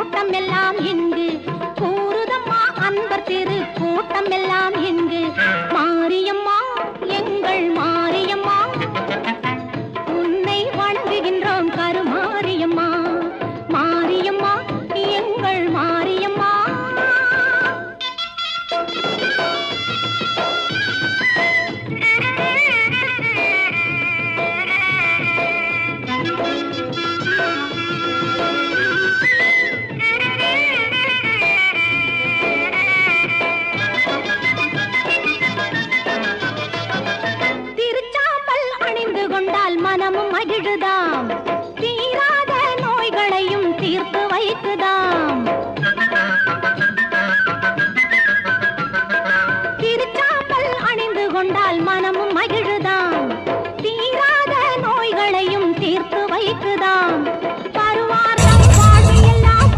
கூட்டம் எல்லாம் இங்கு கூறுதம்மா அன்பர் திரு கூட்டம் எல்லாம் இங்கு மாரியம்மா எங்கள் மாரியம்மா உன்னை வணங்குகின்றோம் கருமாரியம்மா மாரியம்மா எங்கள் மாரியம்மா மனமும் மகிழுதாம் தீராத நோய்களையும் தீர்த்து வைக்குதாம் திருச்சாம்பல் அணிந்து கொண்டால் மனமும் மகிழுதாம் தீராத நோய்களையும் தீர்த்து வைக்குதாம் பருவாரம் பாடியெல்லாம்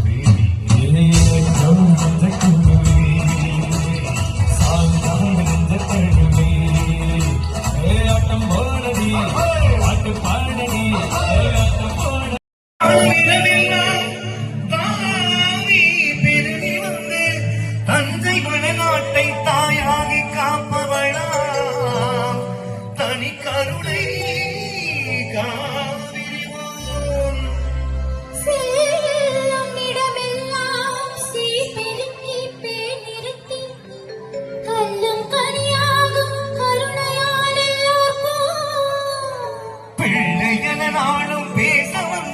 தஞ்சை மணநாட்டை தாயாகி காப்பவளாம் தனி கருணை காவிரிவோம் செல்லும் இடமெல்லாம் சீர்பெருக்கி பேணிருத்தி கல்லும் கனியாகும் கருணையால் எல்லோர்க்கும் பிள்ளையன நாளும் பேச வந்த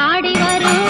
ஆடி வரும்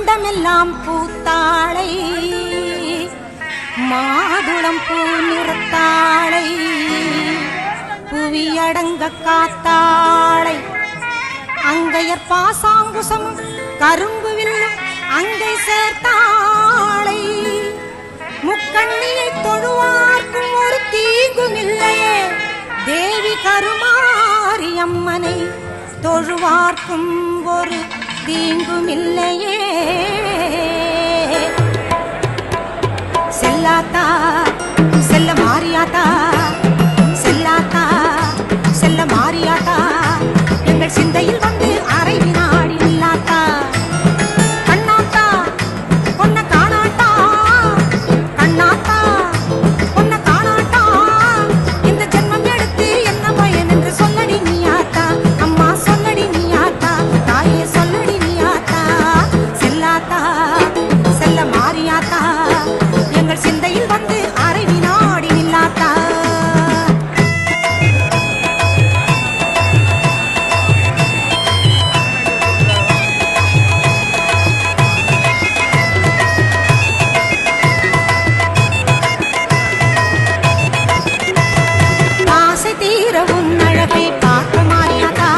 கண்டமெல்லாம் பூத்தாளை மாதுளம் பூ நிறத்தாளை புவியடங்க காத்தாளை அங்கையர் பாசாங்குசம் கரும்பு வில்லும் அங்கை சேர்த்தாளை முக்கண்ணியை தொழுவார்க்கும் ஒரு தீங்கும் இல்லையே தேவி கருமாரி அம்மனை தொழுவார்க்கும் ஒரு தீங்கும் இல்லையே செல்லாத்தா செல்ல மாறியாத்தா செல்லாத்தா செல்ல மாறியாத்தா எங்கள் சிந்தையில் வந்து அரை வினாடி இல்லாத்தா கண்ணாத்தா பொன்ன காணாட்டா கண்ணாத்தா பொன்ன காணாட்டா இந்த ஜென்மம் எடுத்து என்ன பயன் என்று சொல்லடி நீயாத்தா அம்மா சொல்லடி நீயாத்தா தாயே சொல்லடி நீயாத்தா செல்லாத்தா செல்ல மாறியாத்தா எங்கள் சிந்தையில் வந்து அரை வினாடி நில்லாத்தா ஆசை தீர உன் அழகை பார்க்க மாறியாத்தா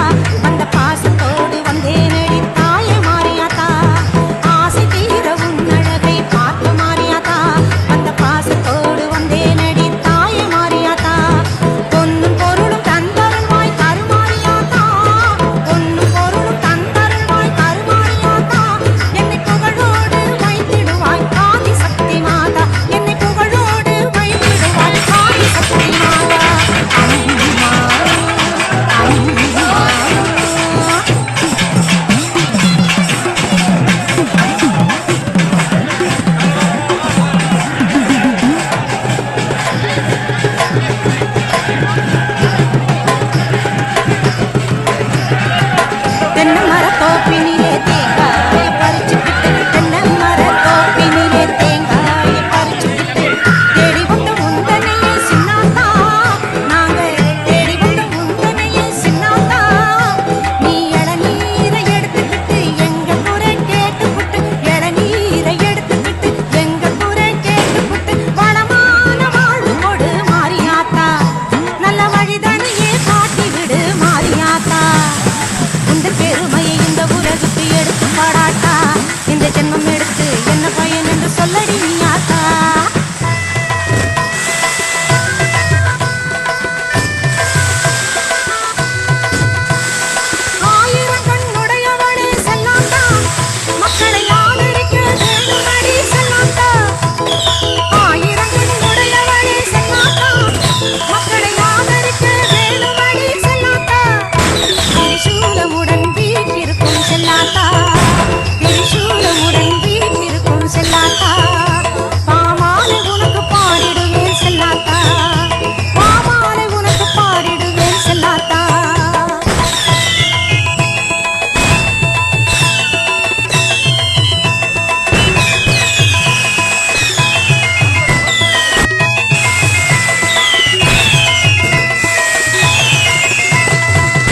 வந்த பாசத்தோடு வந்தேனடி தாய மாறியாத்தா ஆசை தீர உன் அழகை பார்க்க மாறியாத்தா வந்த பாசத்தோடு வந்தேனடி தாய மாறியாத்தா பொன்னும் பொருளும் தந்தருள்வாய் கருமாறியாத்தா பொன்னும் பொருளும் தந்தருள்வாய் கருமாறியாத்தா என்னை புகழோடு வைத்திடுவாய் ஆதி சக்தி மாதா என்னை புகழோடு வைத்திடுவாய் ஆதி சக்தி மாதா அம்மா அம்மா தென்னை மரத்தோப்பினிலே தேங்காயை பறிச்சுக்கிட்டு தென்னை மரத்தோப்பினிலே தேங்காயை பறிச்சுக்கிட்டு தேடி வந்த உந்தனையே சின்னாத்தா நாங்க தேடி வந்த உந்தனையே சின்னாத்தா நீ இளநீரை எடுத்துக்கிட்டு எங்க குறை கேட்டுப்புட்டு இளநீரை எடுத்துக்கிட்டு எங்க குறை கேட்டுப்புட்டு வளமான வாழ்வு கொடு மாறியாத்தா நல்ல வழிதனையே காட்டி விடு மாறியாத்தா இந்த பெருமையை இந்த உலகுக்கு எடுத்து பாடாட்டா இந்த ஜென்மம் எடுத்து என்ன பயன் என்று சொல்லடி நீயாத்தா ஆயிரம் கண்ணுடையவளே செல்லாத்தா மக்களை ஆதரிக்க வேண்டுமடி செல்லாத்தா ஆயிரம் கண்ணுடையவளே செல்லாத்தா மக்களை ஆதரிக்க வேண்டுமடி செல்லாத்தா திரிசூலமுடன் வீற்றிருக்கும் செல்லாத்தா திரிசூலமுடன் வீற்றிருக்கும் செல்லாத்தா பாமாலை உனக்கு பாடிடுவேன் செல்லாத்தா பாமாலை உனக்கு பாடிடுவேன் செல்லாத்தா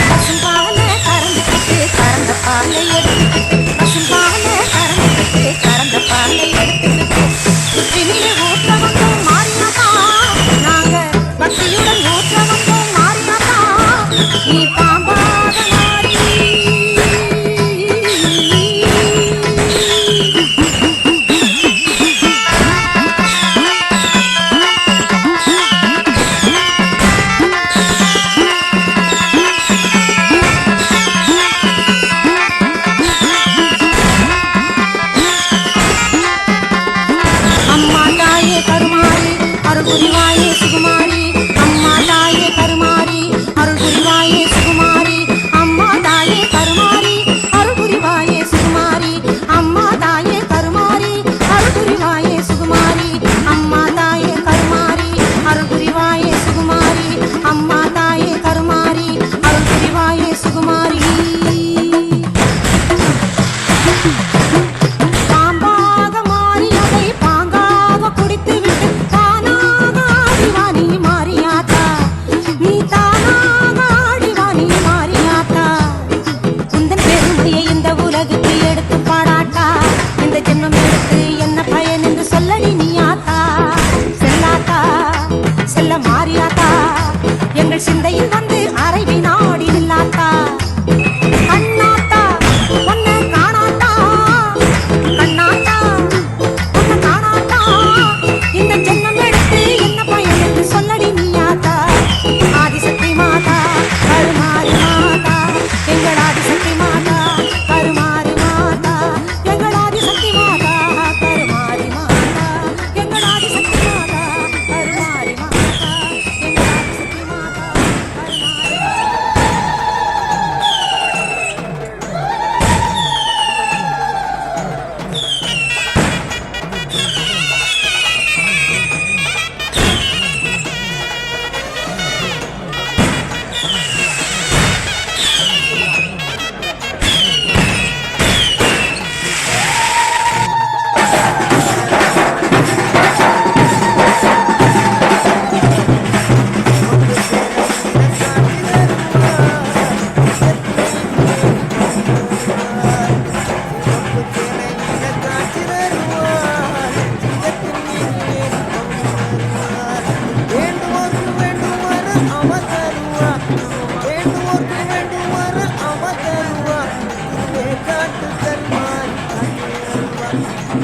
பசும்பாலை கறந்துக்கிட்டு கறந்த பாலை எடுத்துக்கிட்டு பசும்பாலை கறந்துக்கிட்டு கறந்த பாலை எடுத்துக்கிட்டு சுற்றினிலே ஊற்ற வந்தோம் மாறியாத்தா நாங்க பக்தியுடன் ஊற்ற வந்தோம் மாறியாத்தா நீ பாம்பாக மாறி அம்மா தாயே கருமாரி அருள் புரிவாயே சுகுமாரி அம்மா தாயே கருமாரி அருள் புரிவாயே சுகுமாரி அம்மா தாயே கருமாரி அருள் புரிவாயே சுகுமாரி அம்மா தாயே கருமாரி அருள் புரிவாயே சுகுமாரி அம்மா தாயே கருமாரி அருள் புரிவாயே சுகுமாரி அம்மா தாயே கருமாரி அருள் புரிவாயே சுகுமாரி பாம்பாக மாறி அதை பாங்காக குடித்து விட்டு தானாக ஆடிவா நீ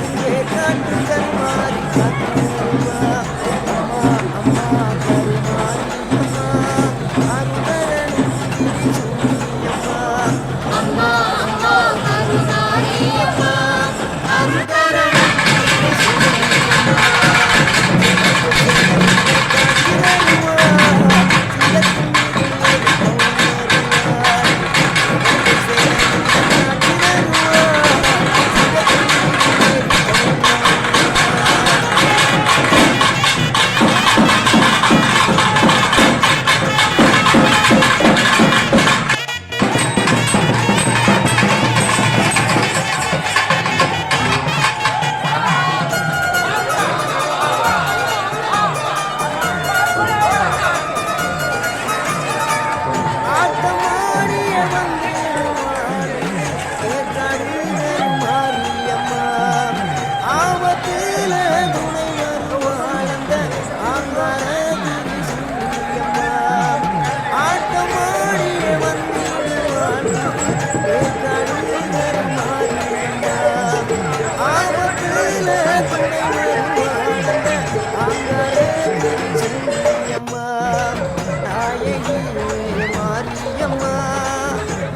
இங்கே காட்டு கருமாறி காத்து வருவா அம்மா அம்மா கருமாறி அம்மா அருகரனும் திரிசூலியம்மா அம்மா அம்மா கருமாரியம்மா அருகரனும் ஆட்டமாடிய வந்திடுவாள் மாரியம்மா ஆபத்தில துணை வருவாள் அந்த ஆங்கார திரிசூலியம்மா ஆட்டமாடிய வந்திடுவாள் மாரியம்மா ஆபத்தில துணை வருவாள் அந்த ஆங்கார திரிசூலியம்மா நாயகி மாரியம்மா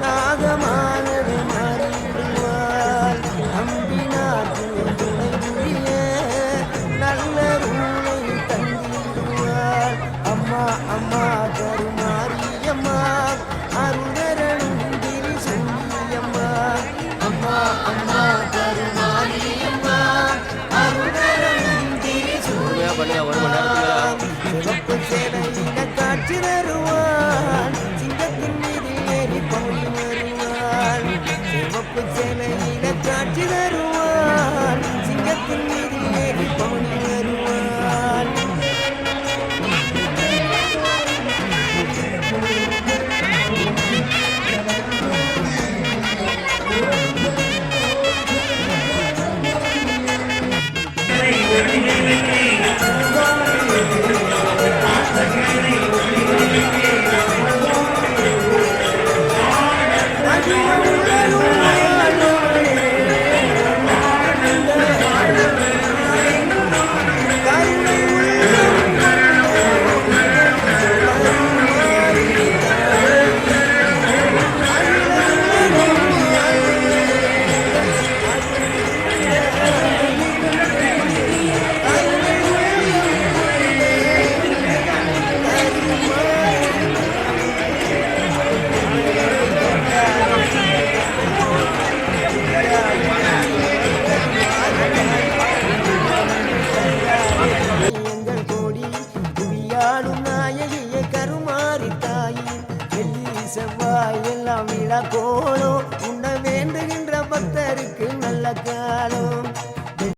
நாகமானது மாறிடுவாள் நம்பினார்க்கு துணை புரிய நல்ல ரூலை தந்திடுவாள் அம்மா அம்மா கருமாரியம்மா அருகரனும் திரிசூலியம்மா அம்மா அம்மா கருமாரியம்மா அருகரனும் திரிசூலியம்மா சிவப்பு சேலையில காட்சி தருவான் சிங்கத்தின் மீது ஏறி பவுனி வருவான் சிவப்பு சேலையில காட்சி தருவான் சிங்கத்தின் மீது ஏறி பவுனி வருவான் எங்கள் கோடி குவியாடும் நாயகிய கருமாறி தாயி வெள்ளி செவ்வாய் எல்லாம் விழா கோலம்